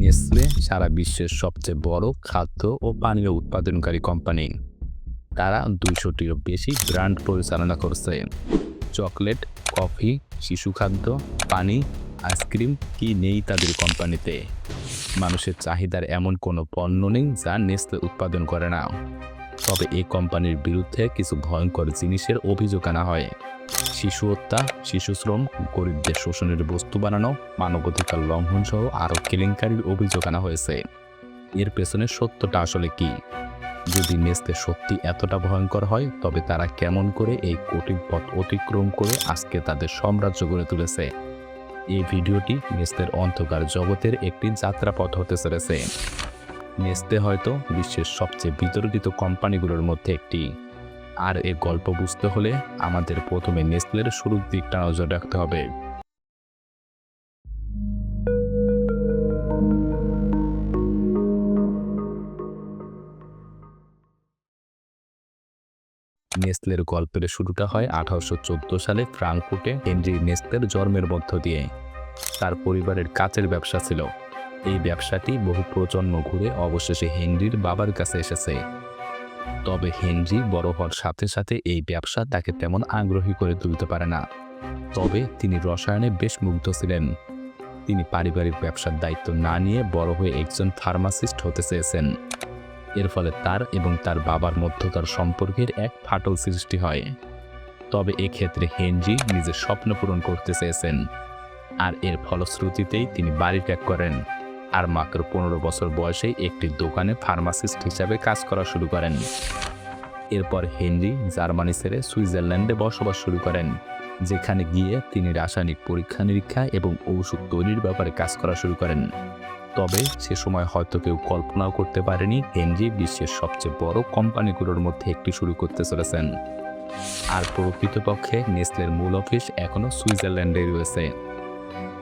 Nestle সারা বিশ্বের সবচেয়ে বড় খাদ্য ও পানীয় উৎপাদনকারী কোম্পানি। তারা 200টিরও বেশি ব্র্যান্ড পরিচালনা করছে। চকলেট, কফি, শিশু খাদ্য, পানি, আইসক্রিম কি নেই তাদের কোম্পানিতে? মানুষের চাহিদার এমন কোনো পণ্য নেই যা নেসলে উৎপাদন করে না। তবে এই কোম্পানির বিরুদ্ধে কিছু ভয়ঙ্কর জিনিসের অভিযোগ আনা হয়। শিশু হত্যা, শিশু শ্রম, গরিবদের শোষণের বস্তু বানানো, মানবাধিকার লঙ্ঘন সহ আরও কেলেঙ্কারির অভিযোগ আনা হয়েছে। এর পেছনে সত্যটা আসলে কি? যদি নেসলে সত্যি এতটা ভয়ঙ্কর হয়, তবে তারা কেমন করে এই কঠিন পথ অতিক্রম করে আজকে তাদের সাম্রাজ্য গড়ে তুলেছে? এই ভিডিওটি নেসলের অন্ধকার জগতের একটি যাত্রাপথ হতে চলেছে। নেসলে হয়তো বিশ্বের সবচেয়ে বিতর্কিত কোম্পানিগুলোর মধ্যে একটি। আর এই গল্প বুঝতে হলে আমাদের প্রথমে নেসলের শুরুর দিকটা নজর রাখতে হবে। নেসলের গল্পের শুরুটা হয় 1814 সালে ফ্রাঙ্কফুর্টে হেনরি নেসলের জন্মের মধ্য দিয়ে। তার পরিবারের কাচের ব্যবসা ছিল। এই ব্যবসাটি বহু প্রজন্ম ঘুরে অবশেষে হেনরির বাবার কাছে এসেছে। তবে হেনরি বড় হওয়ার সাথে সাথে এই ব্যবসা তাকে তেমন আগ্রহী করে তুলতে পারে না। তবে তিনি রসায়নে বেশ মুগ্ধ ছিলেন। তিনি পারিবারিক ব্যবসার দায়িত্ব না নিয়ে বড় হয়ে একজন ফার্মাসিস্ট হতে চেয়েছেন। এর ফলে তার এবং তার বাবার মধ্যকার সম্পর্কের এক ফাটল সৃষ্টি হয়। তবে এক্ষেত্রে হেনরি নিজের স্বপ্ন পূরণ করতে চেয়েছেন, আর এর ফলশ্রুতিতেই তিনি বাড়ি ত্যাগ করেন আর মাত্র 15 বছর বয়সেই একটি দোকানে ফার্মাসিস্ট হিসাবে কাজ করা শুরু করেন। এরপর হেনরি জার্মানি ছেড়ে সুইজারল্যান্ডে বসবাস শুরু করেন, যেখানে গিয়ে তিনি রাসায়নিক পরীক্ষা নিরীক্ষা এবং ঔষধ তৈরির ব্যাপারে কাজ করা শুরু করেন। তবে সে সময় হয়তো কেউ কল্পনাও করতে পারেনি হেনরি বিশ্বের সবচেয়ে বড় কোম্পানিগুলোর মধ্যে একটি শুরু করতে চলেছেন। আর প্রকৃতপক্ষে নেসলের মূল অফিস এখনও সুইজারল্যান্ডে রয়েছে।